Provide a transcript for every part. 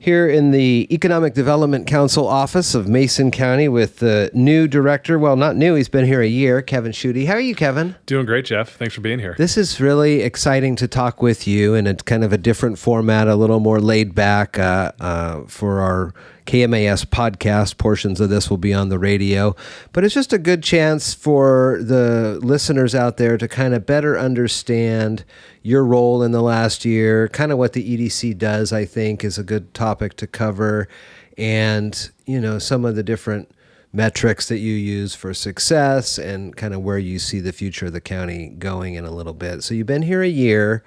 here in the Economic Development Council office of Mason County with the new director. Well, not new. He's been here a year, Kevin Shutty. How are you, Kevin? Doing great, Jeff. Thanks for being here. This is really exciting to talk with you in a kind of a different format, a little more laid back for our KMAS podcast. Portions of this will be on the radio, but it's just a good chance for the listeners out there to kind of better understand your role in the last year, kind of what the EDC does, I think, is a good topic to cover, and, you know, some of the different metrics that you use for success and kind of where you see the future of the county going in a little bit. So you've been here a year,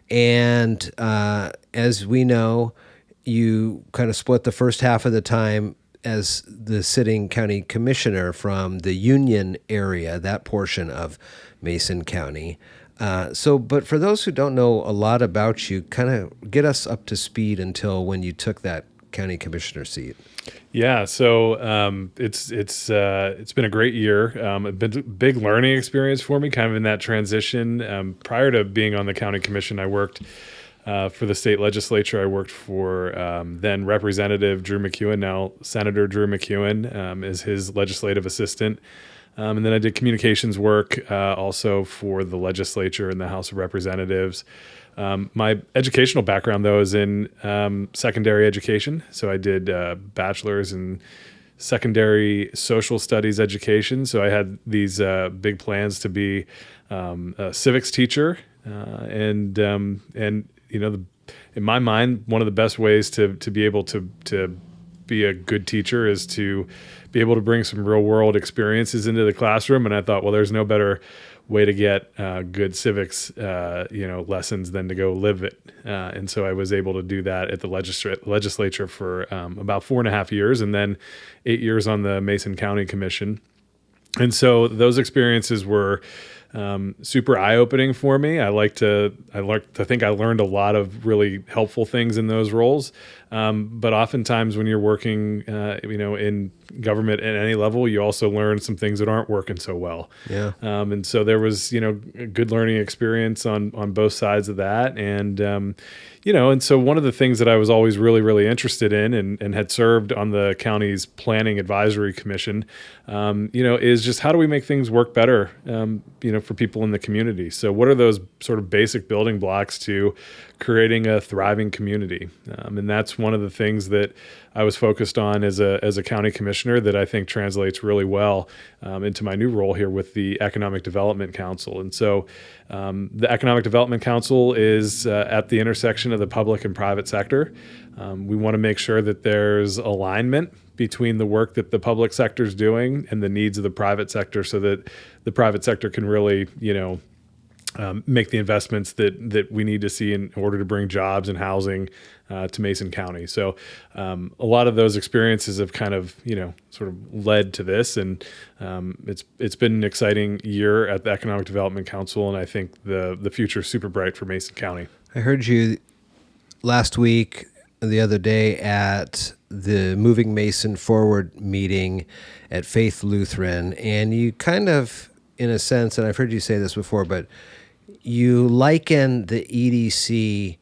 and as we know, you kind of split the first half of the time as the sitting county commissioner from the Union area, that portion of Mason County. But for those who don't know a lot about you, kind of get us up to speed until when you took that county commissioner seat. Yeah, so it's been a great year. It's been a big learning experience for me, kind of in that transition. Prior to being on the county commission, I worked for the state legislature. I worked for then Representative Drew McEwen, now Senator Drew McEwen, as his legislative assistant. And then I did communications work also for the legislature and the House of Representatives. My educational background, though, is in secondary education. So I did bachelor's in secondary social studies education. So I had these big plans to be a civics teacher. And you know, in my mind, one of the best ways to be able to be a good teacher is to be able to bring some real world experiences into the classroom. And I thought, well, there's no better way to get good civics, lessons than to go live it. And so I was able to do that at the legislature for about 4.5 years, and then 8 years on the Mason County Commission. And so those experiences were super eye-opening for me. I think I learned a lot of really helpful things in those roles. But oftentimes when you're working, in government at any level, you also learn some things that aren't working so well. Yeah. And so there was, a good learning experience on both sides of that. And, and so one of the things that I was always really, really interested in and had served on the county's planning advisory commission, is just how do we make things work better, for people in the community. So what are those sort of basic building blocks to creating a thriving community? And that's one of the things that I was focused on as a county commissioner that I think translates really well into my new role here with the Economic Development Council. And so the Economic Development Council is at the intersection of the public and private sector. We want to make sure that there's alignment between the work that the public sector is doing and the needs of the private sector, so that the private sector can really, make the investments that we need to see in order to bring jobs and housing to Mason County. So a lot of those experiences have kind of, sort of led to this. And it's been an exciting year at the Economic Development Council, and I think the future is super bright for Mason County. I heard you last week, the other day, at the Moving Mason Forward meeting at Faith Lutheran, and you kind of, in a sense, and I've heard you say this before, but you liken the EDC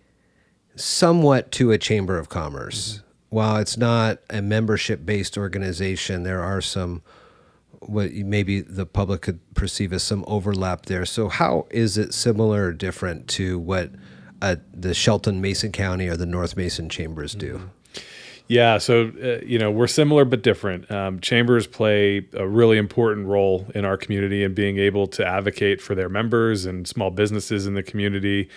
somewhat to a chamber of commerce. Mm-hmm. While it's not a membership-based organization, there are some, what maybe the public could perceive as some overlap there. So how is it similar or different to what the Shelton, Mason County, or the North Mason chambers do? Mm-hmm. Yeah, so, we're similar but different. Chambers play a really important role in our community in being able to advocate for their members and small businesses in the community.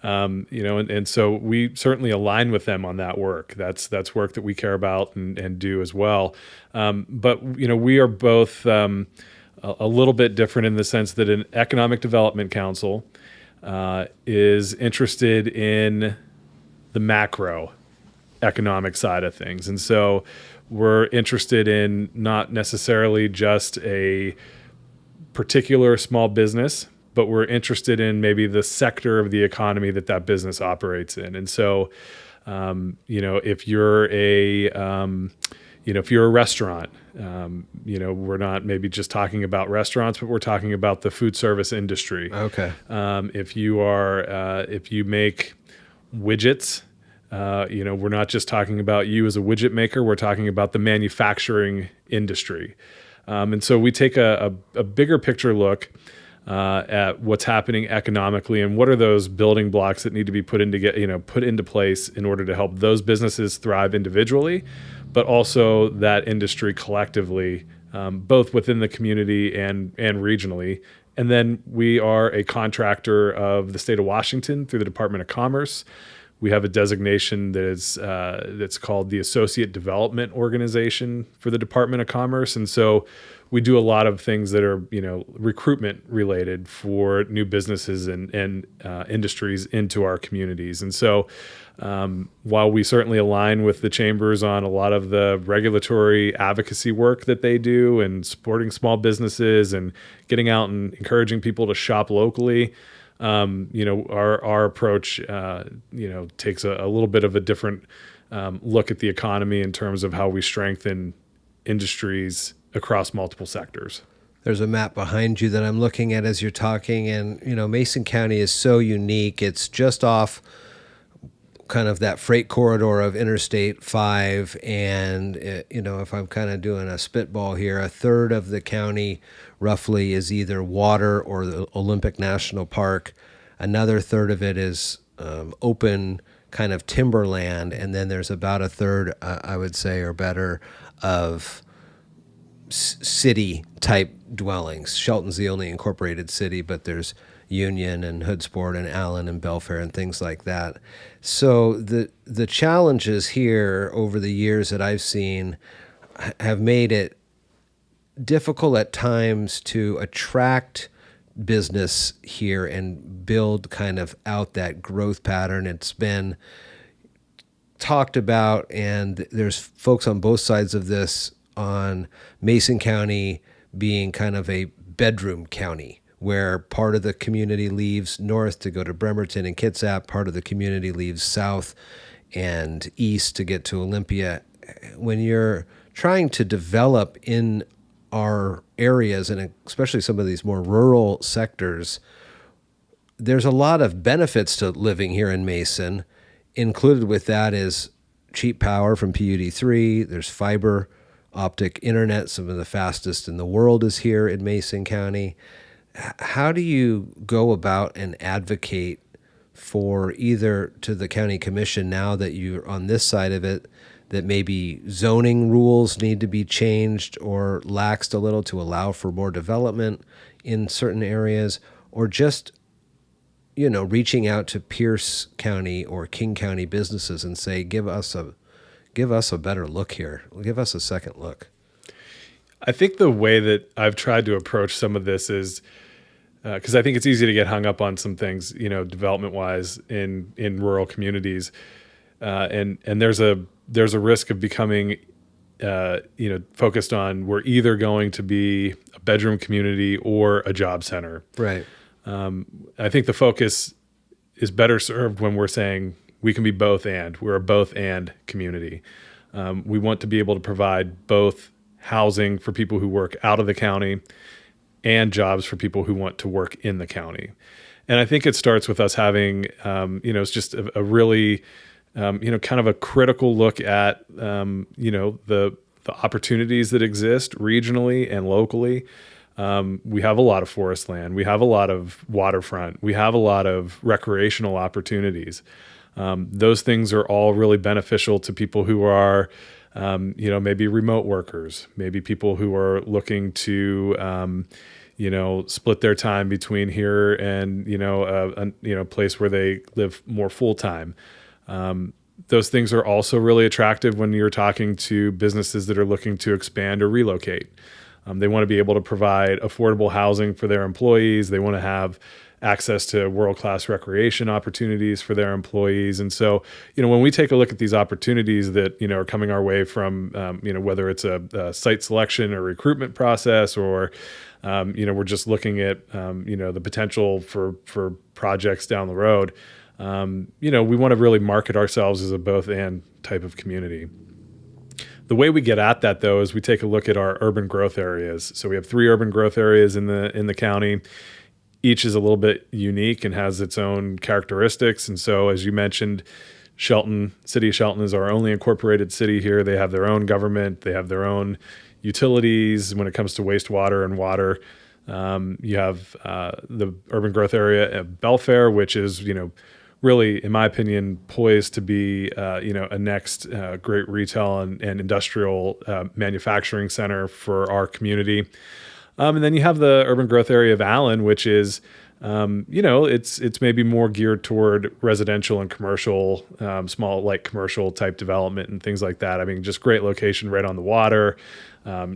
And so we certainly align with them on that work. That's work that we care about and do as well. But we are both a little bit different in the sense that an Economic Development Council is interested in the macro economic side of things. And so we're interested in not necessarily just a particular small business, but we're interested in maybe the sector of the economy that business operates in. And so, if you're if you're a restaurant, we're not maybe just talking about restaurants, but we're talking about the food service industry. Okay. If you make widgets We're not just talking about you as a widget maker. We're talking about the manufacturing industry. And so we take a bigger picture look at what's happening economically and what are those building blocks that need to be put into place in order to help those businesses thrive individually, but also that industry collectively, both within the community and regionally. And then we are a contractor of the state of Washington through the Department of Commerce. We have a designation that's called the Associate Development Organization for the Department of Commerce. And so we do a lot of things that are, recruitment related for new businesses and industries into our communities. And so while we certainly align with the chambers on a lot of the regulatory advocacy work that they do and supporting small businesses and getting out and encouraging people to shop locally, our approach, takes a little bit of a different look at the economy in terms of how we strengthen industries across multiple sectors. There's a map behind you that I'm looking at as you're talking, and Mason County is so unique. It's just off kind of that freight corridor of Interstate 5, and if I'm kind of doing a spitball here, a third of the county roughly is either water or the Olympic National Park. Another third of it is open kind of timberland, and then there's about a third, I would say, or better, of city type dwellings. Shelton's the only incorporated city, but there's Union and Hoodsport and Allen and Belfair and things like that. So the challenges here over the years that I've seen have made it difficult at times to attract business here and build kind of out that growth pattern. It's been talked about, and there's folks on both sides of this on Mason County being kind of a bedroom county, where part of the community leaves north to go to Bremerton and Kitsap, part of the community leaves south and east to get to Olympia. When you're trying to develop in our areas, and especially some of these more rural sectors, there's a lot of benefits to living here in Mason. Included with that is cheap power from PUD3. There's fiber optic internet, some of the fastest in the world is here in Mason County. How do you go about and advocate for either to the county commission, now that you're on this side of it, that maybe zoning rules need to be changed or laxed a little to allow for more development in certain areas, or just, reaching out to Pierce County or King County businesses and say, give us a better look here. Give us a second look. I think the way that I've tried to approach some of this is, because I think it's easy to get hung up on some things, development-wise in rural communities, and there's a risk of becoming, focused on, we're either going to be a bedroom community or a job center. Right. I think the focus is better served when we're saying we can be both and. We're a both and community. We want to be able to provide both housing for people who work out of the county and jobs for people who want to work in the county. And I think it starts with us having, it's just a really, kind of a critical look at, the opportunities that exist regionally and locally. We have a lot of forest land. We have a lot of waterfront. We have a lot of recreational opportunities. Those things are all really beneficial to people who are, maybe remote workers, maybe people who are looking to, split their time between here and, a place where they live more full time. Those things are also really attractive when you're talking to businesses that are looking to expand or relocate. They want to be able to provide affordable housing for their employees. They want to have access to world-class recreation opportunities for their employees. And so, when we take a look at these opportunities that, are coming our way from, whether it's a site selection or recruitment process, or, we're just looking at, the potential for projects down the road, we want to really market ourselves as a both and type of community. The way we get at that, though, is we take a look at our urban growth areas. So we have 3 urban growth areas in the county. Each is a little bit unique and has its own characteristics. And so, as you mentioned, Shelton, City of Shelton is our only incorporated city here. They have their own government. They have their own utilities when it comes to wastewater and water. You have the urban growth area of Belfair, which is, really, in my opinion, poised to be, a next great retail and industrial manufacturing center for our community. And then you have the urban growth area of Allen, which is, it's maybe more geared toward residential and commercial, small light commercial type development and things like that. I mean, just great location right on the water,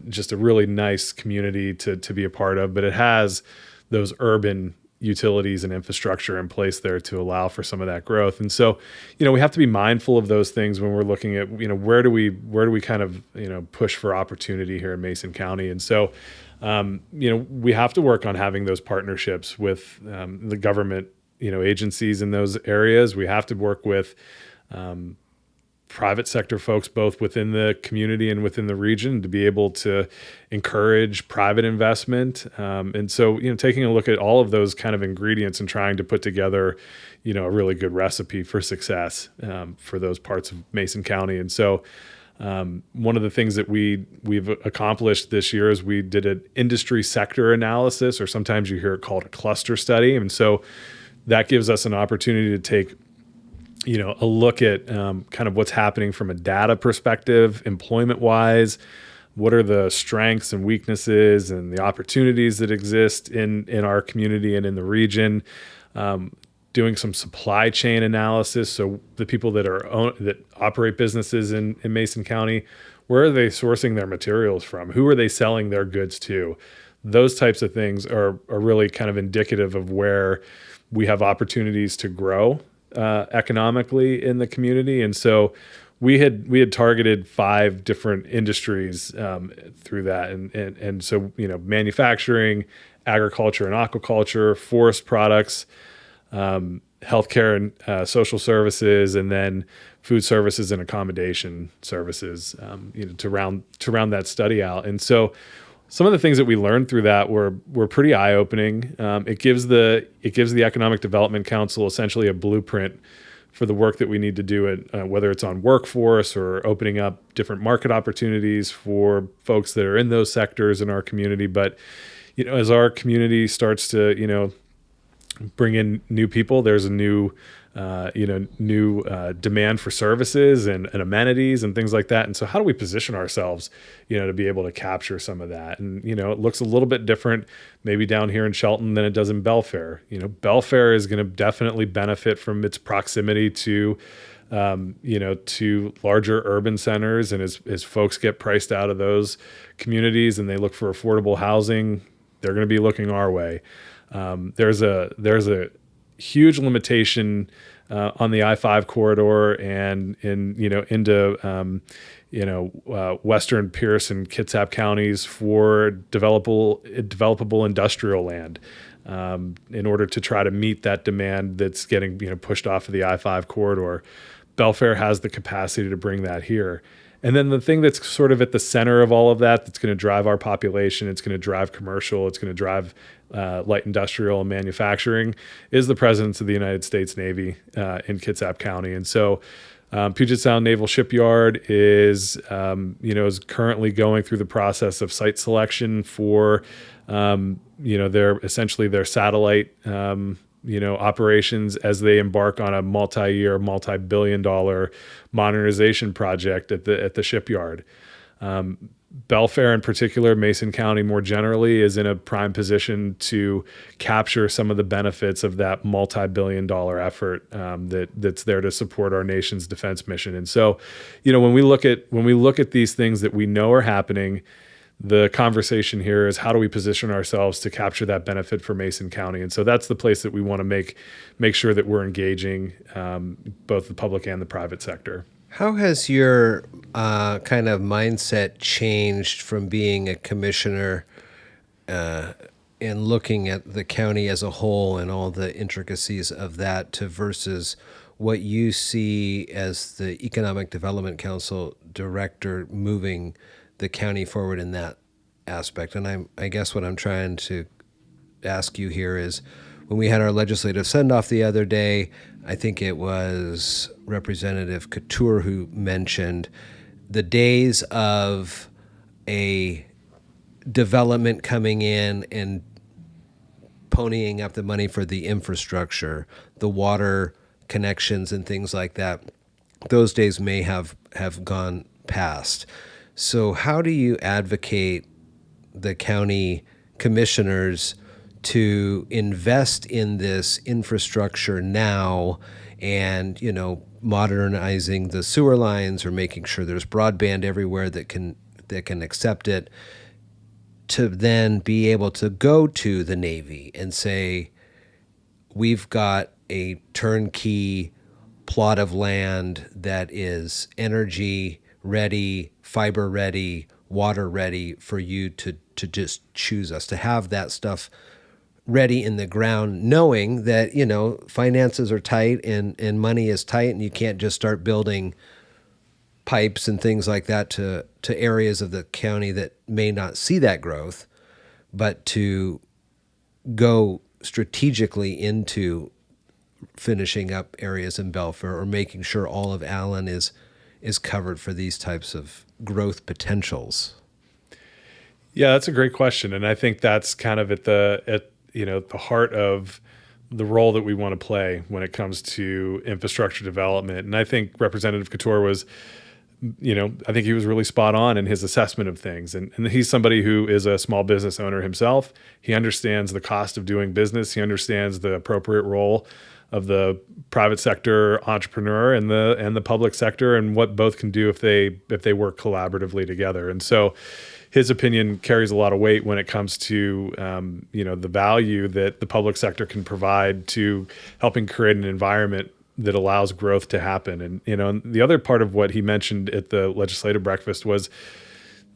just a really nice community to be a part of. But it has those urban utilities and infrastructure in place there to allow for some of that growth. And so, we have to be mindful of those things when we're looking at, where do we kind of, push for opportunity here in Mason County. And so, we have to work on having those partnerships with the government, agencies in those areas. We have to work with private sector folks, both within the community and within the region, to be able to encourage private investment. And so, taking a look at all of those kind of ingredients and trying to put together, a really good recipe for success for those parts of Mason County. And so, one of the things that we've accomplished this year is we did an industry sector analysis, or sometimes you hear it called a cluster study. And so that gives us an opportunity to take a look at kind of what's happening from a data perspective, employment-wise. What are the strengths and weaknesses and the opportunities that exist in our community and in the region? Doing some supply chain analysis. So the people that operate businesses in Mason County, where are they sourcing their materials from? Who are they selling their goods to? Those types of things are really kind of indicative of where we have opportunities to grow economically in the community. And so we had targeted 5 different industries through that. And so, manufacturing, agriculture and aquaculture, forest products, healthcare and social services, and then food services and accommodation services, to round that study out. And so some of the things that we learned through that were pretty eye-opening. It gives the Economic Development Council essentially a blueprint for the work that we need to do, whether it's on workforce or opening up different market opportunities for folks that are in those sectors in our community. But as our community starts to bring in new people, there's a new demand for services and amenities and things like that. And so how do we position ourselves, to be able to capture some of that? And, it looks a little bit different maybe down here in Shelton than it does in Belfair. Belfair is going to definitely benefit from its proximity to larger urban centers. And as folks get priced out of those communities and they look for affordable housing, they're going to be looking our way. There's a huge limitation on the I-5 corridor and into Western Pierce and Kitsap counties for developable industrial land in order to try to meet that demand that's getting pushed off of the I-5 corridor. Belfair has the capacity to bring that here. And then the thing that's sort of at the center of all of that, that's going to drive our population, it's going to drive commercial, it's going to drive light industrial and manufacturing, is the presence of the United States Navy in Kitsap County. And so Puget Sound Naval Shipyard is currently going through the process of site selection for their satellite operations as they embark on a multi-year, multi-billion-dollar modernization project at the shipyard. Belfair in particular, Mason County more generally, is in a prime position to capture some of the benefits of that multi-billion-dollar effort that's there to support our nation's defense mission. And so, when we look at these things that we know are happening, the conversation here is how do we position ourselves to capture that benefit for Mason County? And so that's the place that we want to make sure that we're engaging both the public and the private sector. How has your kind of mindset changed from being a commissioner and looking at the county as a whole and all the intricacies of that to versus what you see as the Economic Development Council director moving the county forward in that aspect? And I guess what I'm trying to ask you here is, when we had our legislative send-off the other day, I think it was Representative Couture who mentioned the days of a development coming in and ponying up the money for the infrastructure, the water connections and things like that. Those days may have gone past. So how do you advocate the county commissioners to invest in this infrastructure now and, modernizing the sewer lines or making sure there's broadband everywhere that can accept it, to then be able to go to the Navy and say, we've got a turnkey plot of land that is energy ready, fiber ready, water ready for you to just choose us, to have that stuff ready in the ground, knowing that, finances are tight and money is tight and you can't just start building pipes and things like that to areas of the county that may not see that growth, but to go strategically into finishing up areas in Belfair or making sure all of Allen is covered for these types of growth potentials. Yeah, that's a great question, and I think that's kind of at the heart of the role that we want to play when it comes to infrastructure development. And I think Representative Couture was, I think he was really spot on in his assessment of things. And he's somebody who is a small business owner himself. He understands the cost of doing business. He understands the appropriate role of the private sector entrepreneur and the public sector, and what both can do if they work collaboratively together. And so his opinion carries a lot of weight when it comes to the value that the public sector can provide to helping create an environment that allows growth to happen. And the other part of what he mentioned at the legislative breakfast was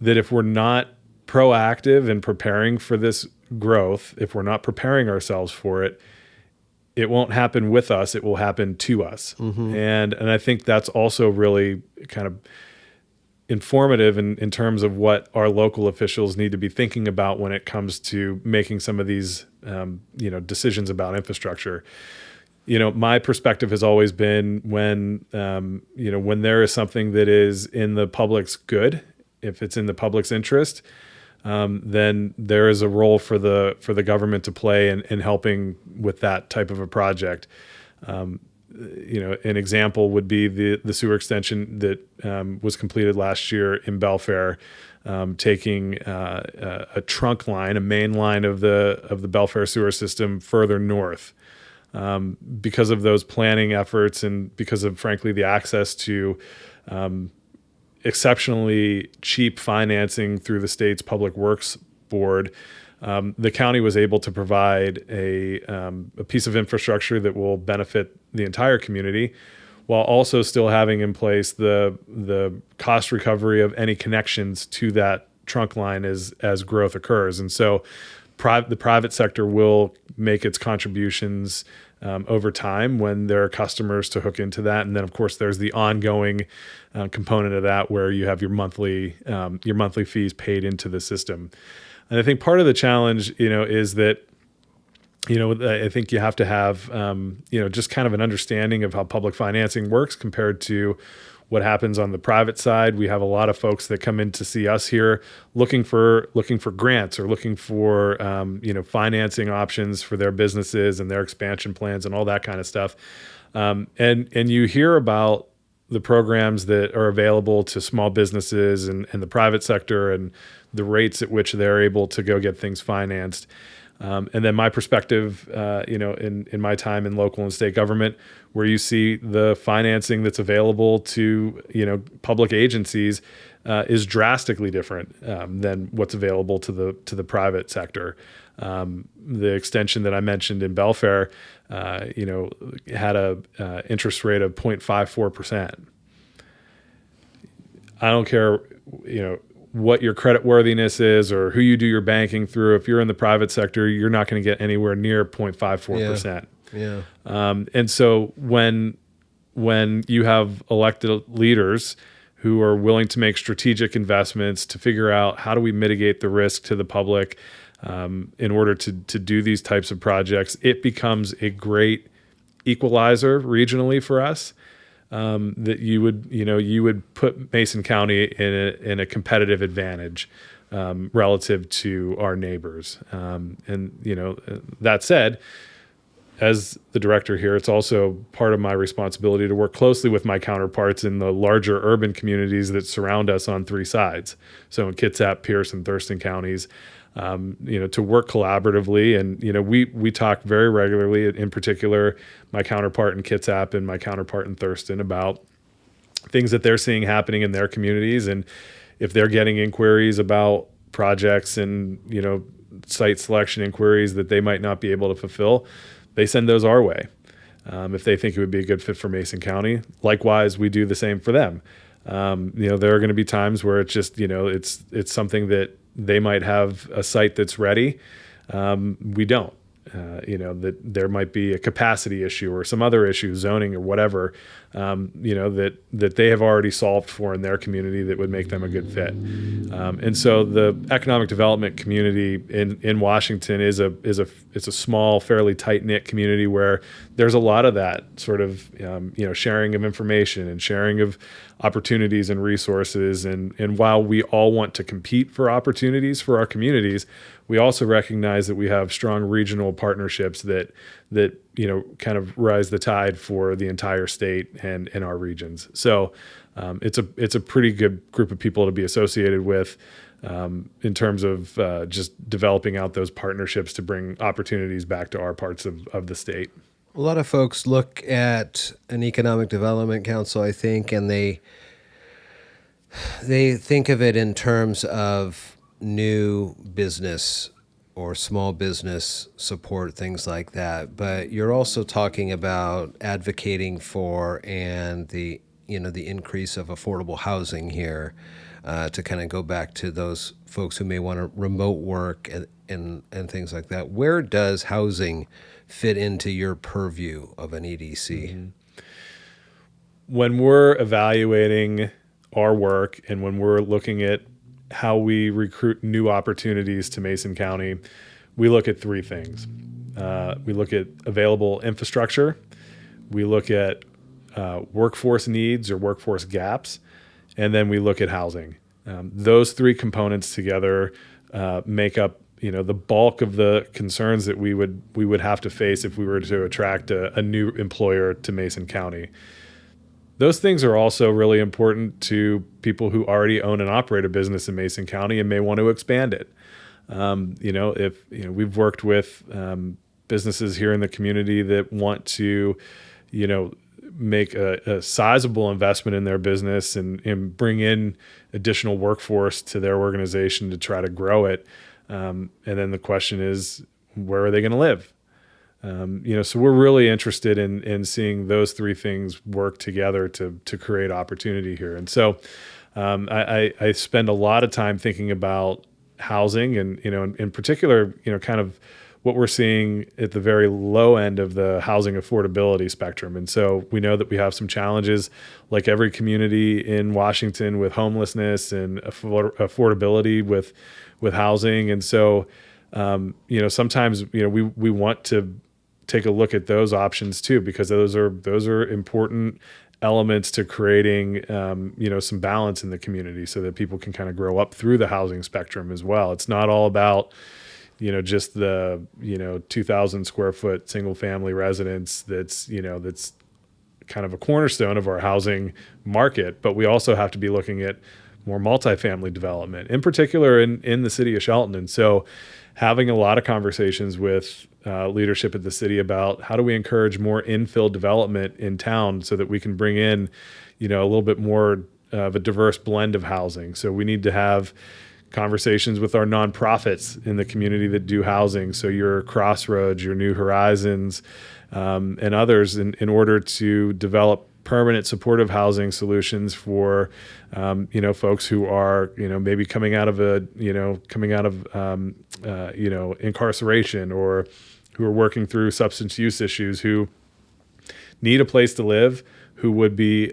that if we're not proactive in preparing for this growth, if we're not preparing ourselves for it, it won't happen with us, it will happen to us. Mm-hmm. And I think that's also really kind of informative in terms of what our local officials need to be thinking about when it comes to making some of these decisions about infrastructure. My perspective has always been when there is something that is in the public's good, if it's in the public's interest, then there is a role for the government to play in helping with that type of a project. An example would be the sewer extension that was completed last year in Belfair, taking a trunk line, a main line of the Belfair sewer system further north. Because of those planning efforts and because of, frankly, the access to exceptionally cheap financing through the state's Public Works Board, the county was able to provide a piece of infrastructure that will benefit the entire community, while also still having in place the cost recovery of any connections to that trunk line as growth occurs. And so the private sector will make its contributions over time when there are customers to hook into that. And then, of course, there's the ongoing component of that where you have your monthly fees paid into the system. And I think part of the challenge, is that, I think you have to have, just kind of an understanding of how public financing works compared to what happens on the private side. We have a lot of folks that come in to see us here looking for grants or looking for, financing options for their businesses and their expansion plans and all that kind of stuff. And you hear about the programs that are available to small businesses and the private sector and the rates at which they're able to go get things financed. And then my perspective, in my time in local and state government, where you see the financing that's available to, public agencies is drastically different than what's available to the private sector. The extension that I mentioned in Belfair, had a interest rate of 0.54%. I don't care, what your credit worthiness is or who you do your banking through. If you're in the private sector, you're not going to get anywhere near 0.54%. Yeah. And so when you have elected leaders who are willing to make strategic investments to figure out how do we mitigate the risk to the public in order to do these types of projects, it becomes a great equalizer regionally for us. That you would put Mason County in a competitive advantage relative to our neighbors. That said, as the director here, it's also part of my responsibility to work closely with my counterparts in the larger urban communities that surround us on three sides. So in Kitsap, Pierce, and Thurston counties, to work collaboratively. And, we talk very regularly, in particular, my counterpart in Kitsap and my counterpart in Thurston, about things that they're seeing happening in their communities. And if they're getting inquiries about projects and, site selection inquiries that they might not be able to fulfill, they send those our way. If they think it would be a good fit for Mason County, likewise, we do the same for them. There are going to be times where it's just, it's something that they might have a site that's ready. We don't. That there might be a capacity issue or some other issue, zoning or whatever, that they have already solved for in their community that would make them a good fit. And so the economic development community in Washington is a small, fairly tight-knit community where there's a lot of that sort of sharing of information and sharing of opportunities and resources. And while we all want to compete for opportunities for our communities, we also recognize that we have strong regional partnerships that kind of rise the tide for the entire state and in our regions. So it's a pretty good group of people to be associated with in terms of just developing out those partnerships to bring opportunities back to our parts of the state. A lot of folks look at an economic development council, I think, and they think of it in terms of new business or small business support, things like that. But you're also talking about advocating for and the increase of affordable housing here, to kind of go back to those folks who may want to remote work and things like that. Where does housing fit into your purview of an EDC? Mm-hmm. When we're evaluating our work and when we're looking at how we recruit new opportunities to Mason County, we look at three things. We look at available infrastructure. We look at workforce needs or workforce gaps. And then we look at housing. Those three components together make up the bulk of the concerns that we would have to face if we were to attract a new employer to Mason County. Those things are also really important to people who already own and operate a business in Mason County and may want to expand it. We've worked with businesses here in the community that want to, make a sizable investment in their business and bring in additional workforce to their organization to try to grow it. And then the question is, where are they going to live? So we're really interested in seeing those three things work together to create opportunity here. And so I spend a lot of time thinking about housing and, in particular, kind of what we're seeing at the very low end of the housing affordability spectrum. And so we know that we have some challenges, like every community in Washington, with homelessness and affordability with housing. And so, sometimes, we want to take a look at those options too, because those are important elements to creating, some balance in the community so that people can kind of grow up through the housing spectrum as well. It's not all about, just the, 2,000 square foot single family residence that's kind of a cornerstone of our housing market. But we also have to be looking at more multifamily development, in particular in the city of Shelton. And so having a lot of conversations with leadership at the city about how do we encourage more infill development in town so that we can bring in, a little bit more of a diverse blend of housing. So we need to have conversations with our nonprofits in the community that do housing. So your Crossroads, your New Horizons, and others in order to develop permanent supportive housing solutions for, folks who are, maybe coming out of incarceration, or who are working through substance use issues, who need a place to live, who would be,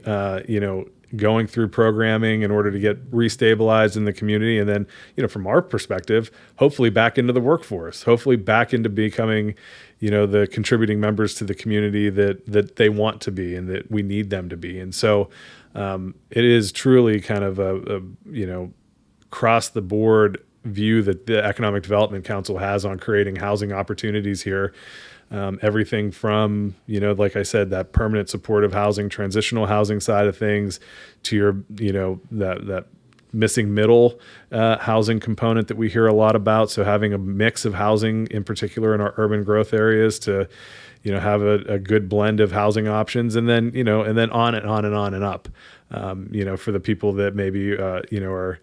going through programming in order to get restabilized in the community. And then, from our perspective, hopefully back into the workforce, hopefully back into becoming, the contributing members to the community that they want to be and that we need them to be. And so it is truly kind of a across the board view that the Economic Development Council has on creating housing opportunities here. Everything from, like I said, that permanent supportive housing, transitional housing side of things to your, that missing middle housing component that we hear a lot about. So having a mix of housing, in particular in our urban growth areas, to, have a good blend of housing options, and then, and then on and on and on and up, for the people that maybe, are,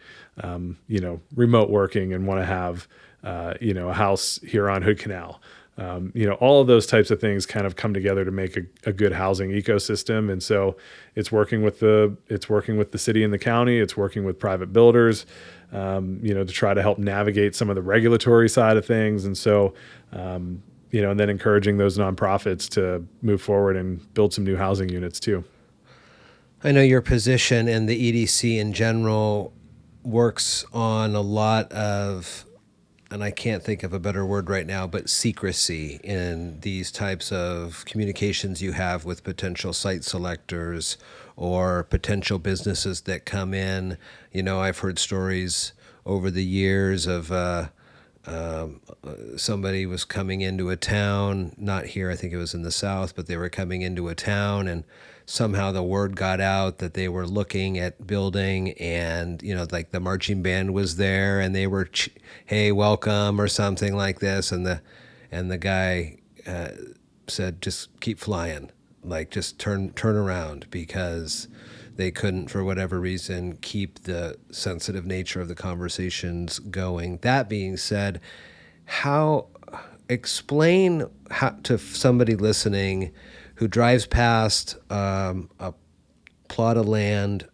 remote working and want to have, a house here on Hood Canal. All of those types of things kind of come together to make a good housing ecosystem. And so it's working with the city and the county. It's working with private builders, to try to help navigate some of the regulatory side of things. And so, and then encouraging those nonprofits to move forward and build some new housing units too. I know your position and the EDC in general works on a lot of, and I can't think of a better word right now, but secrecy in these types of communications you have with potential site selectors or potential businesses that come in. I've heard stories over the years of somebody was coming into a town, not here, I think it was in the South, but they were coming into a town, and somehow the word got out that they were looking at building, and like the marching band was there, and they were hey, welcome, or something like this, and the guy said, just keep flying, like just turn around, because they couldn't, for whatever reason, keep the sensitive nature of the conversations going. That being said, explain how to somebody listening who drives past a plot of land,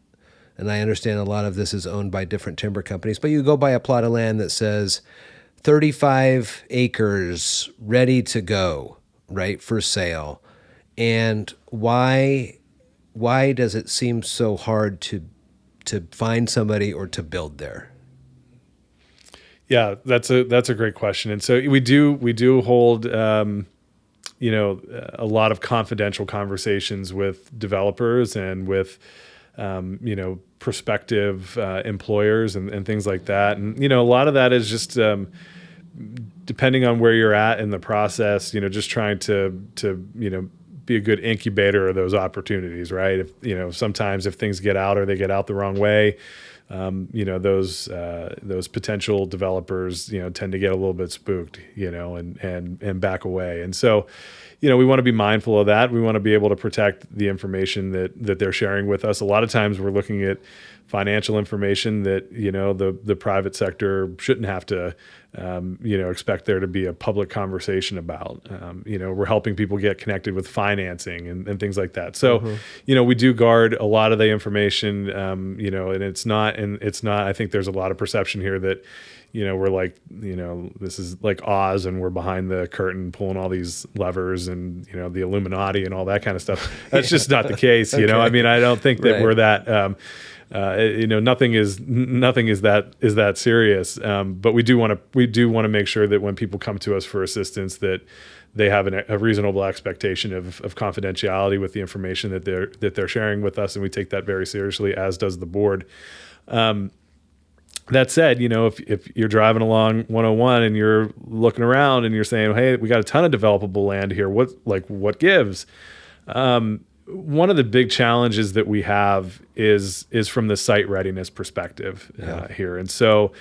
and I understand a lot of this is owned by different timber companies, but you go by a plot of land that says 35 acres ready to go, right, for sale. And why does it seem so hard to find somebody or to build there? Yeah, that's a great question. And so we do hold a lot of confidential conversations with developers and with prospective employers and things like that. And a lot of that is just depending on where you're at in the process, just trying to be a good incubator of those opportunities, right? If sometimes if things get out or they get out the wrong way, those potential developers, tend to get a little bit spooked, and back away. And so, we want to be mindful of that. We want to be able to protect the information that they're sharing with us. A lot of times we're looking at financial information that, the private sector shouldn't have to, expect there to be a public conversation about. We're helping people get connected with financing and things like that. So, we do guard a lot of the information, and it's not, I think there's a lot of perception here that, we're like, this is like Oz and we're behind the curtain pulling all these levers and, the Illuminati and all that kind of stuff. That's just not the case. Okay. I mean, I don't think that we're that, nothing is that serious. But we do want to make sure that when people come to us for assistance, that they have a reasonable expectation of confidentiality with the information that they're sharing with us. And we take that very seriously, as does the board. That said, if you're driving along 101 and you're looking around and you're saying, hey, we got a ton of developable land here. What gives? One of the big challenges that we have is from the site readiness perspective here. And so,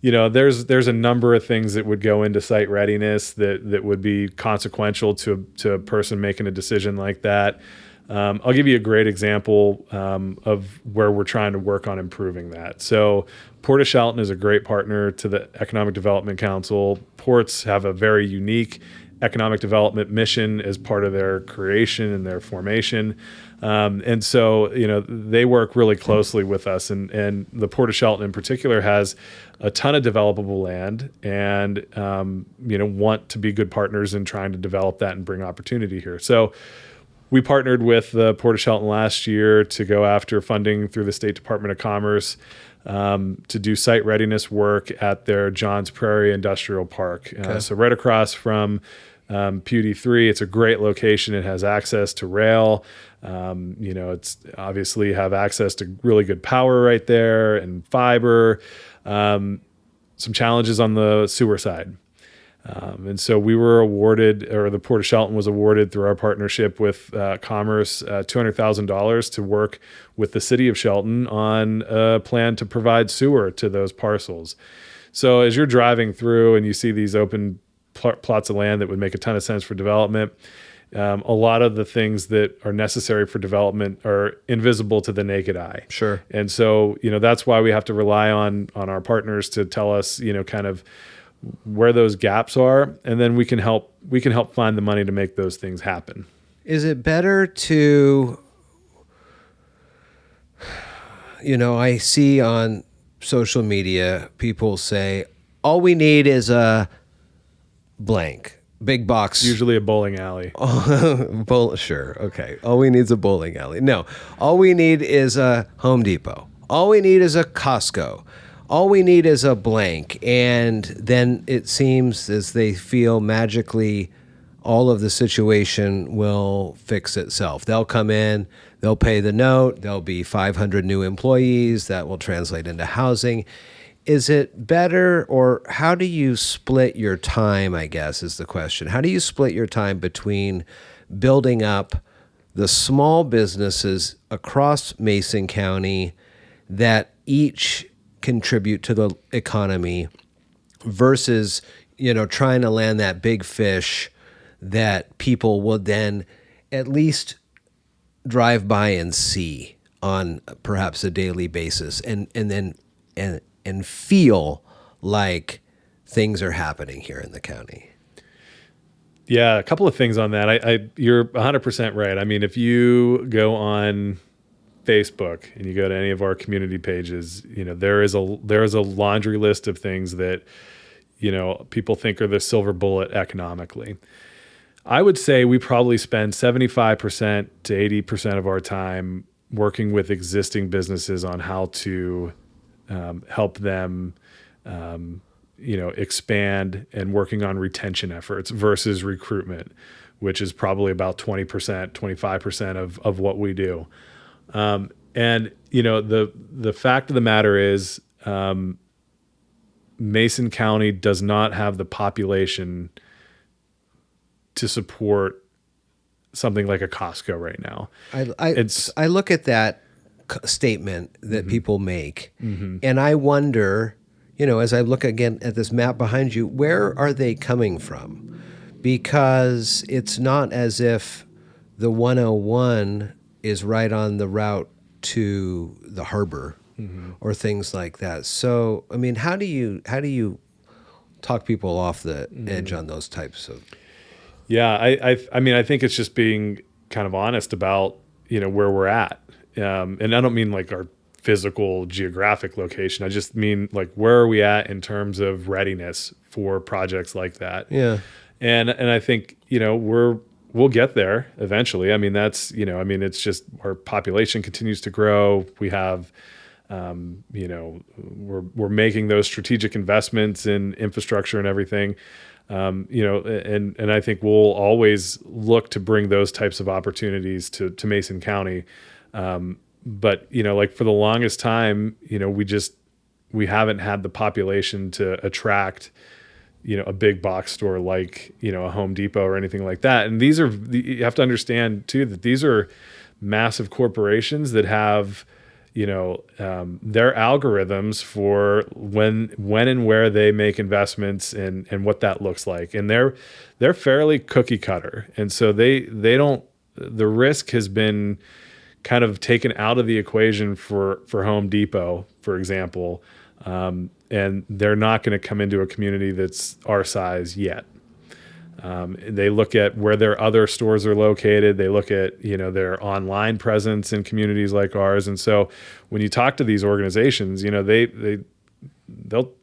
there's a number of things that would go into site readiness that would be consequential to a person making a decision like that. I'll give you a great example of where we're trying to work on improving that. So Port of Shelton is a great partner to the Economic Development Council. Ports have a very unique economic development mission as part of their creation and their formation. And so, they work really closely with us, and the Port of Shelton in particular has a ton of developable land and, want to be good partners in trying to develop that and bring opportunity here. So we partnered with the Port of Shelton last year to go after funding through the State Department of Commerce to do site readiness work at their Johns Prairie Industrial Park. So right across from Puget 3, it's a great location. It has access to rail. It's obviously have access to really good power right there and fiber. Some challenges on the sewer side. And so we were awarded, or the Port of Shelton was awarded through our partnership with Commerce, $200,000 to work with the city of Shelton on a plan to provide sewer to those parcels. So as you're driving through and you see these open plots of land that would make a ton of sense for development, a lot of the things that are necessary for development are invisible to the naked eye. Sure. And so, that's why we have to rely on our partners to tell us, kind of where those gaps are, and then we can help find the money to make those things happen. Is it better to, I see on social media people say, all we need is a blank. Big box. Usually a bowling alley. Sure. Okay. All we need is a bowling alley. No. All we need is a Home Depot. All we need is a Costco. All we need is a blank. And then it seems as they feel magically all of the situation will fix itself. They'll come in, they'll pay the note, there'll be 500 new employees, that will translate into housing. Is it better, or how do you split your time, I guess, is the question. How do you split your time between building up the small businesses across Mason County that each contribute to the economy versus, trying to land that big fish that people will then at least drive by and see on perhaps a daily basis and feel like things are happening here in the county? Yeah, a couple of things on that. You're 100% right. I mean, if you go on Facebook and you go to any of our community pages, there is a laundry list of things that, people think are the silver bullet economically. I would say we probably spend 75% to 80% of our time working with existing businesses on how to help them, expand, and working on retention efforts versus recruitment, which is probably about 20%, 25% of what we do. The fact of the matter is, Mason County does not have the population to support something like a Costco right now. I look at that statement that people make, and I wonder, as I look again at this map behind you, where are they coming from? Because it's not as if the 101 is right on the route to the harbor or things like that. So, I mean, how do you talk people off the edge on those types of? Yeah, I think it's just being kind of honest about, where we're at. And I don't mean like our physical geographic location. I just mean like, where are we at in terms of readiness for projects like that? Yeah. And I think, we'll get there eventually. I mean, it's just our population continues to grow. We have, we're making those strategic investments in infrastructure and everything. And I think we'll always look to bring those types of opportunities to Mason County. But like for the longest time, we haven't had the population to attract, a big box store like, a Home Depot or anything like that. And you have to understand too, that these are massive corporations that have, their algorithms for when and where they make investments and what that looks like. And they're fairly cookie cutter. And so the risk has been kind of taken out of the equation for Home Depot, for example. And they're not going to come into a community that's our size yet. They look at where their other stores are located. They look at, their online presence in communities like ours. And so when you talk to these organizations, they'll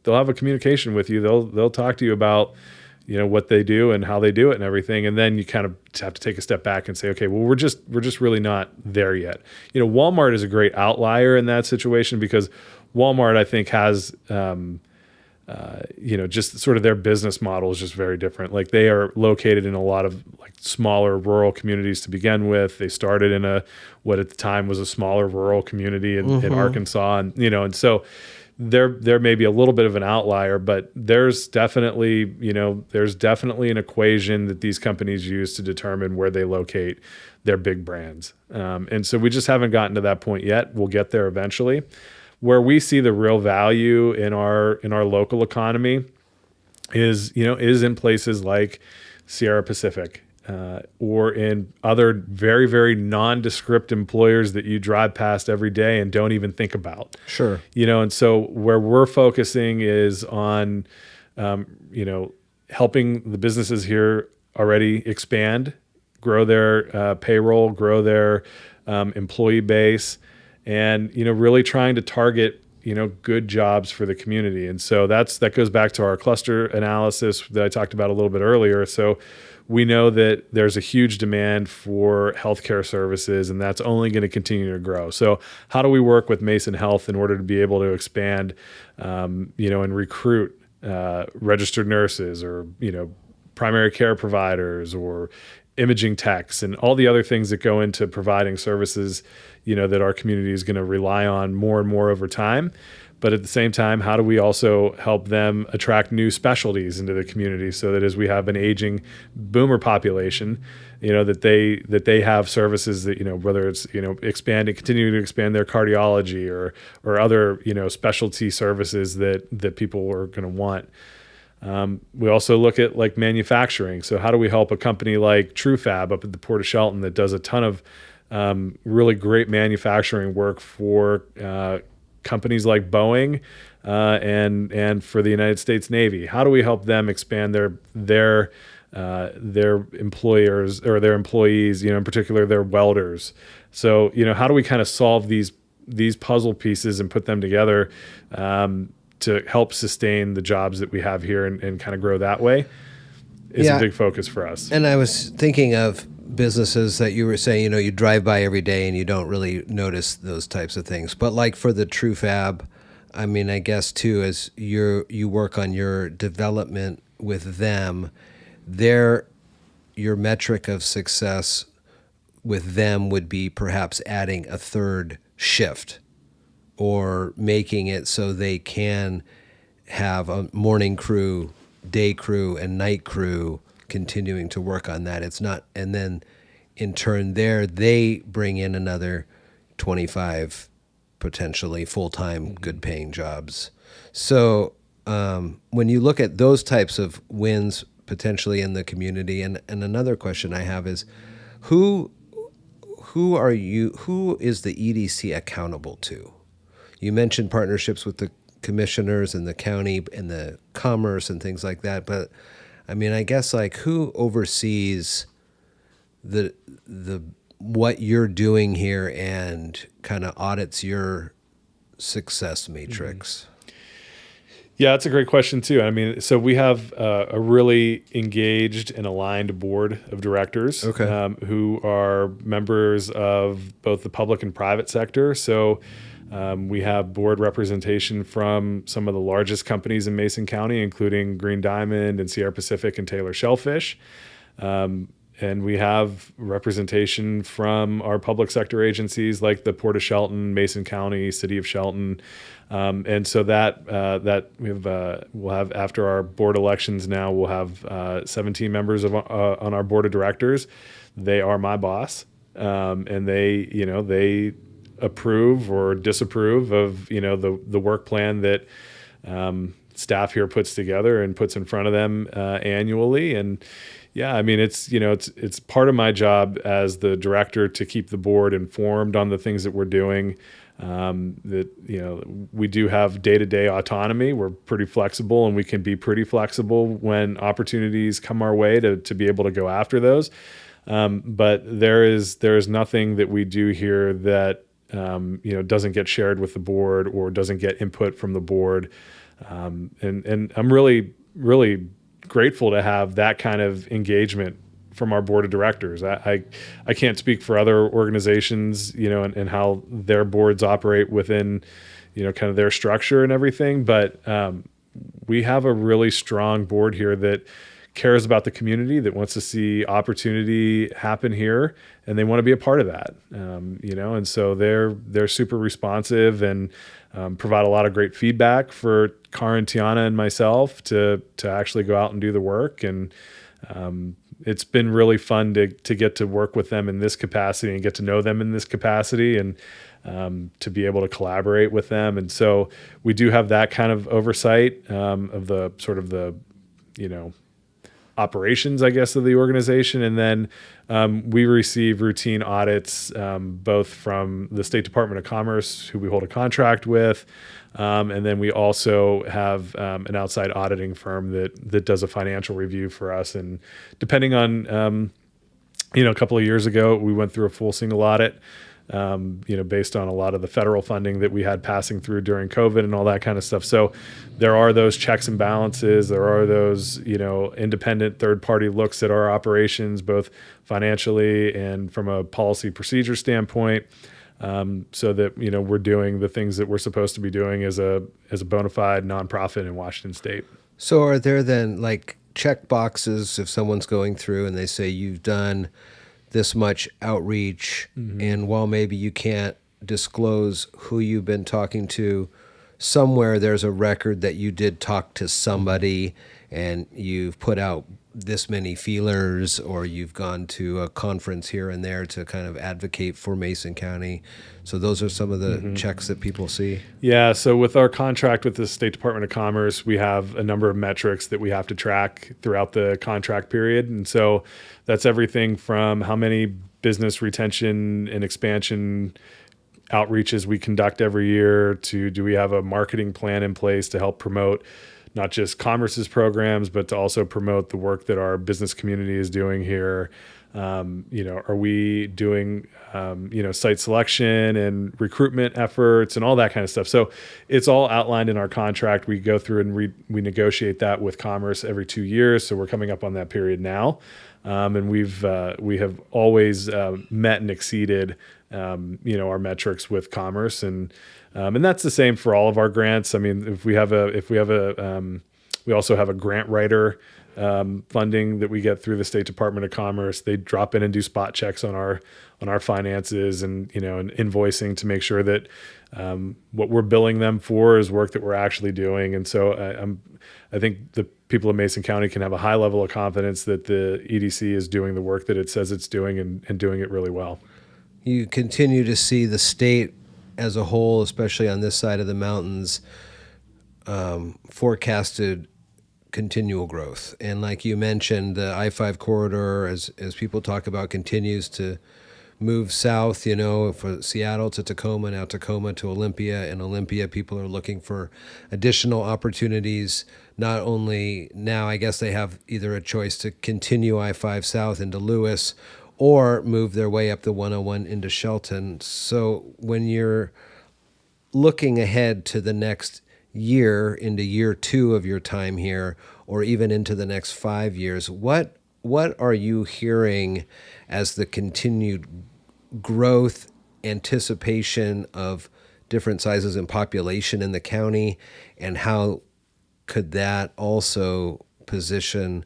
have a communication with you. They'll talk to you about, what they do and how they do it and everything. And then you kind of have to take a step back and say, okay, well, we're just really not there yet. Walmart is a great outlier in that situation because Walmart, I think, has, just sort of their business model is just very different. Like they are located in a lot of like smaller rural communities to begin with. They started in what at the time was a smaller rural community in Arkansas. And so there may be a little bit of an outlier, but there's definitely an equation that these companies use to determine where they locate their big brands. And so we just haven't gotten to that point yet. We'll get there eventually. Where we see the real value in our local economy is in places like Sierra Pacific, or in other very, very nondescript employers that you drive past every day and don't even think about. Sure. And so where we're focusing is on, helping the businesses here already expand, grow their payroll, grow their employee base, and really trying to target good jobs for the community. And so that goes back to our cluster analysis that I talked about a little bit earlier. So we know that there's a huge demand for healthcare services, and that's only going to continue to grow. So how do we work with Mason Health in order to be able to expand, and recruit registered nurses or primary care providers or imaging techs and all the other things that go into providing services, that our community is going to rely on more and more over time. But at the same time, how do we also help them attract new specialties into the community so that as we have an aging boomer population, that they have services that, whether it's, continuing to expand their cardiology or other, specialty services that people are going to want. We also look at like manufacturing. So how do we help a company like TrueFab up at the Port of Shelton that does a ton of really great manufacturing work for companies like Boeing and for the United States Navy? How do we help them expand their employers or their employees? In particular, their welders. So how do we kind of solve these puzzle pieces and put them together to help sustain the jobs that we have here and kind of grow that way is a big focus for us. And I was thinking of businesses that you were saying, you drive by every day and you don't really notice those types of things. But like for the TrueFab, I mean, I guess too, as you work on your development with them, your metric of success with them would be perhaps adding a third shift, or making it so they can have a morning crew, day crew, and night crew continuing to work on that. It's not, and then in turn they bring in another 25 potentially full-time, good-paying jobs. So when you look at those types of wins potentially in the community, and another question I have is, who is the EDC accountable to? You mentioned partnerships with the commissioners and the county and the commerce and things like that, but I mean, I guess like who oversees the what you're doing here and kind of audits your success matrix? Yeah, that's a great question too. I mean, so we have a really engaged and aligned board of directors, who are members of both the public and private sector. So we have board representation from some of the largest companies in Mason County, including Green Diamond and Sierra Pacific and Taylor Shellfish. And we have representation from our public sector agencies like the Port of Shelton, Mason County, City of Shelton. And so that we'll have after our board elections now, we'll have 17 members on our board of directors. They are my boss. And they approve or disapprove of the work plan that staff here puts together and puts in front of them annually. And yeah, I mean, it's part of my job as the director to keep the board informed on the things that we're doing. We do have day-to-day autonomy. We're pretty flexible, and we can be pretty flexible when opportunities come our way to be able to go after those. But there is nothing that we do here that doesn't get shared with the board or doesn't get input from the board. And I'm really, really grateful to have that kind of engagement from our board of directors. I can't speak for other organizations, and how their boards operate within, kind of their structure and everything. But we have a really strong board here that cares about the community, that wants to see opportunity happen here, and they want to be a part of that. And so they're super responsive and provide a lot of great feedback for Cara, Tiana, and myself to actually go out and do the work. And it's been really fun to get to work with them in this capacity and get to know them in this capacity, and to be able to collaborate with them. And so we do have that kind of oversight of the sort of the, operations, I guess, of the organization. And then we receive routine audits, both from the State Department of Commerce, who we hold a contract with. And then we also have an outside auditing firm that does a financial review for us. And depending on, a couple of years ago, we went through a full single audit, based on a lot of the federal funding that we had passing through during COVID and all that kind of stuff. So there are those checks and balances. There are those, independent third-party looks at our operations, both financially and from a policy procedure standpoint, so that, we're doing the things that we're supposed to be doing as a bona fide nonprofit in Washington State. So are there then like check boxes if someone's going through and they say you've done this much outreach, and while maybe you can't disclose who you've been talking to, somewhere there's a record that you did talk to somebody and you've put out this many feelers, or you've gone to a conference here and there to kind of advocate for Mason County. So those are some of the checks that people see. Yeah. So with our contract with the State Department of Commerce, we have a number of metrics that we have to track throughout the contract period. And so that's everything from how many business retention and expansion outreaches we conduct every year to, do we have a marketing plan in place to help promote not just Commerce's programs, but to also promote the work that our business community is doing here. Are we doing, site selection and recruitment efforts and all that kind of stuff. So it's all outlined in our contract. We go through and we negotiate that with Commerce every 2 years. So we're coming up on that period now. And we have always met and exceeded, our metrics with Commerce, and that's the same for all of our grants. I mean, we also have a grant writer funding that we get through the State Department of Commerce. They drop in and do spot checks on our finances and and invoicing to make sure that what we're billing them for is work that we're actually doing. And so I think the people of Mason County can have a high level of confidence that the EDC is doing the work that it says it's doing and doing it really well. You continue to see the state as a whole, especially on this side of the mountains, forecasted continual growth. And like you mentioned, the I-5 corridor, as people talk about, continues to move south, for Seattle to Tacoma, now Tacoma to Olympia. And Olympia, people are looking for additional opportunities. Not only now, I guess they have either a choice to continue I-5 south into Lewis or move their way up the 101 into Shelton. So when you're looking ahead to the next year, into year 2 of your time here, or even into the next 5 years, what are you hearing as the continued growth, anticipation of different sizes in population in the county, and how could that also position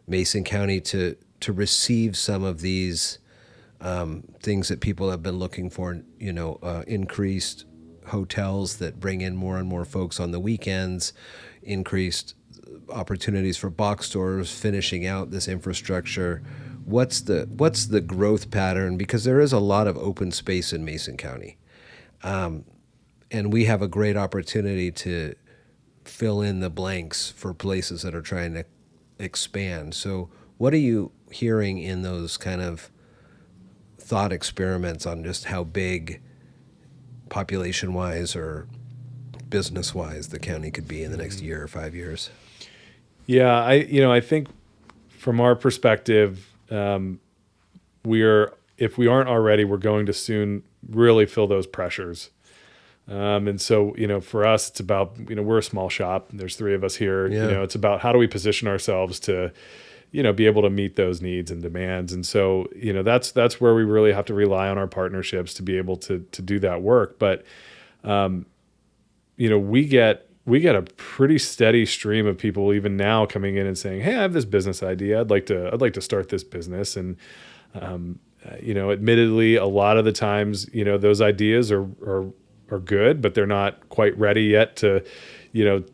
Mason County to receive some of these things that people have been looking for, increased hotels that bring in more and more folks on the weekends, increased opportunities for box stores, finishing out this infrastructure. What's the growth pattern? Because there is a lot of open space in Mason County. And we have a great opportunity to fill in the blanks for places that are trying to expand. So what are you hearing in those kind of thought experiments on just how big population-wise or business-wise the county could be in the next year or 5 years? Yeah, I think from our perspective, if we aren't already, we're going to soon really feel those pressures. And so, for us, it's about, we're a small shop. There's three of us here. Yeah. It's about how do we position ourselves to, be able to meet those needs and demands. And so, that's where we really have to rely on our partnerships to be able to do that work. But, we get a pretty steady stream of people even now coming in and saying, "Hey, I have this business idea. I'd like to start this business." And, admittedly, a lot of the times, those ideas are good, but they're not quite ready yet to,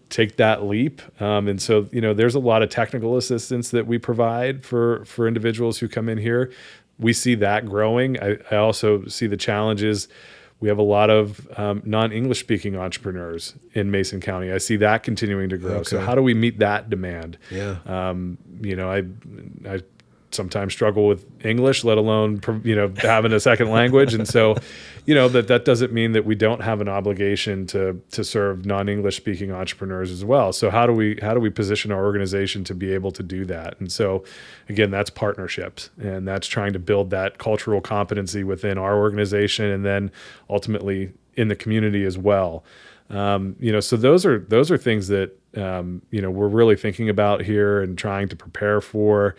take that leap. And so, there's a lot of technical assistance that we provide for individuals who come in here. We see that growing. I also see the challenges. We have a lot of non-English speaking entrepreneurs in Mason County. I see that continuing to grow. Okay. So how do we meet that demand? Yeah. I sometimes struggle with English, let alone, having a second language. And so, that doesn't mean that we don't have an obligation to serve non-English speaking entrepreneurs as well. So how do we position our organization to be able to do that? And so again, that's partnerships, and that's trying to build that cultural competency within our organization and then ultimately in the community as well. So those are things that, we're really thinking about here and trying to prepare for.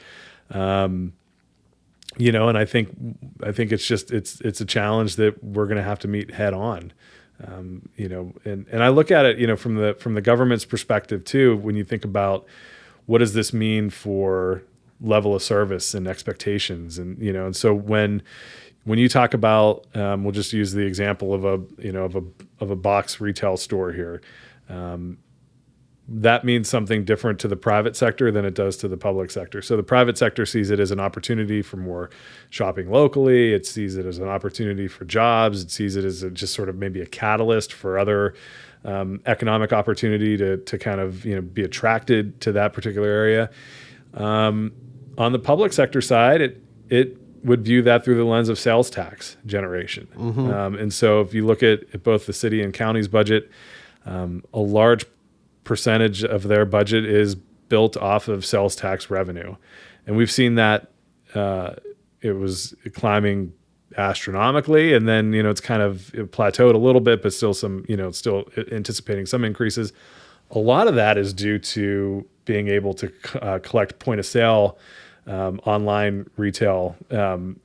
And I think it's a challenge that we're going to have to meet head on. And I look at it, from the government's perspective too, when you think about what does this mean for level of service and expectations. And so when you talk about, we'll just use the example of a box retail store here. That means something different to the private sector than it does to the public sector. So the private sector sees it as an opportunity for more shopping locally. It sees it as an opportunity for jobs. It sees it as just sort of maybe a catalyst for other economic opportunity to kind of be attracted to that particular area. On the public sector side, it would view that through the lens of sales tax generation. Mm-hmm. And so if you look at both the city and county's budget, a large percentage of their budget is built off of sales tax revenue. And we've seen that it was climbing astronomically, and then, it's kind of plateaued a little bit, but still still anticipating some increases. A lot of that is due to being able to collect point of sale online retail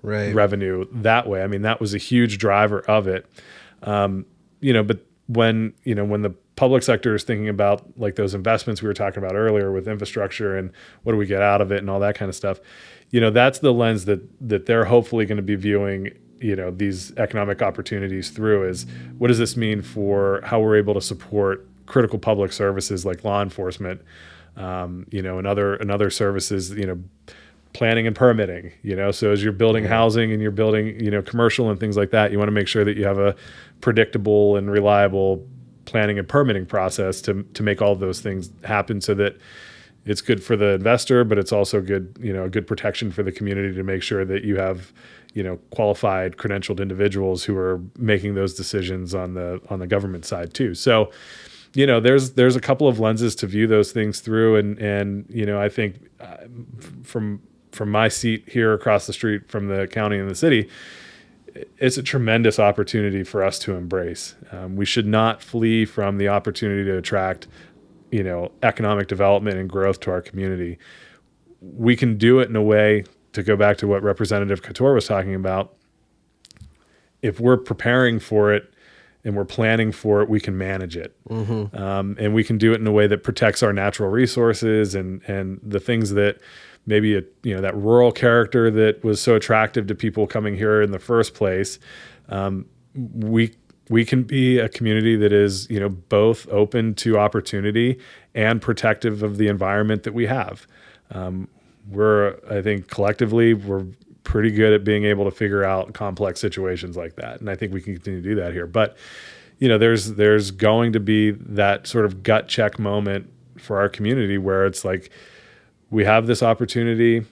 revenue that way. I mean, that was a huge driver of it. But when the public sector is thinking about like those investments we were talking about earlier with infrastructure and what do we get out of it and all that kind of stuff, that's the lens that they're hopefully going to be viewing, these economic opportunities through is what does this mean for how we're able to support critical public services like law enforcement, and other services, planning and permitting, so as you're building housing and you're building, commercial and things like that, you want to make sure that you have a predictable and reliable planning and permitting process to make all of those things happen so that it's good for the investor, but it's also good, good protection for the community to make sure that you have, qualified, credentialed individuals who are making those decisions on the government side too. So, there's a couple of lenses to view those things through. And I think from my seat here across the street from the county and the city, it's a tremendous opportunity for us to embrace. We should not flee from the opportunity to attract, economic development and growth to our community. We can do it in a way, to go back to what Representative Couture was talking about. If we're preparing for it and we're planning for it, we can manage it. Mm-hmm. And we can do it in a way that protects our natural resources and the things that maybe that rural character that was so attractive to people coming here in the first place. We can be a community that is, both open to opportunity and protective of the environment that we have. I think collectively, we're pretty good at being able to figure out complex situations like that. And I think we can continue to do that here. But, there's going to be that sort of gut check moment for our community where it's like, we have this opportunity.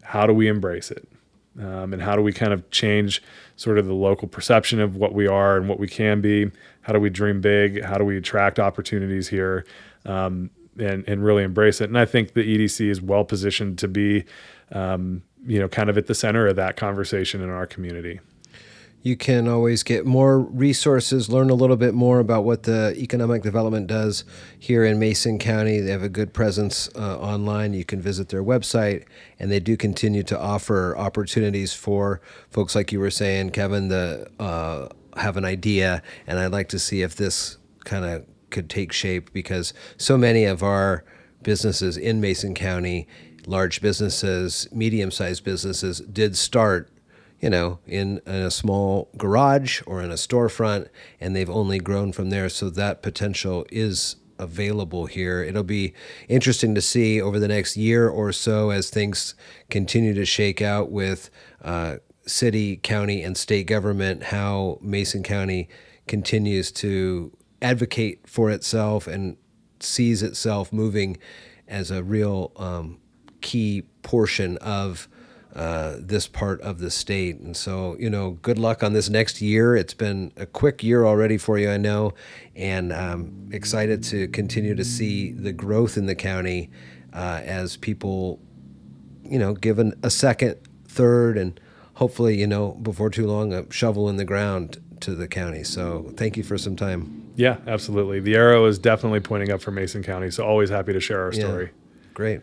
How do we embrace it? And how do we kind of change sort of the local perception of what we are and what we can be? How do we dream big? How do we attract opportunities here and really embrace it? And I think the EDC is well positioned to be, kind of at the center of that conversation in our community. You can always get more resources, learn a little bit more about what the economic development does here in Mason County. They have a good presence online. You can visit their website, and they do continue to offer opportunities for folks like you were saying, Kevin, the have an idea, and I'd like to see if this kind of could take shape, because so many of our businesses in Mason County, large businesses, medium-sized businesses, did start in a small garage or in a storefront, and they've only grown from there. So that potential is available here. It'll be interesting to see over the next year or so as things continue to shake out with city, county, and state government, how Mason County continues to advocate for itself and sees itself moving as a real key portion of this part of the state. And so, good luck on this next year. It's been a quick year already for you, I know, and I'm excited to continue to see the growth in the county as people, given a second, third, and hopefully, before too long, a shovel in the ground to the county. So thank you for some time. Yeah, absolutely. The arrow is definitely pointing up for Mason County, so always happy to share our story. Great.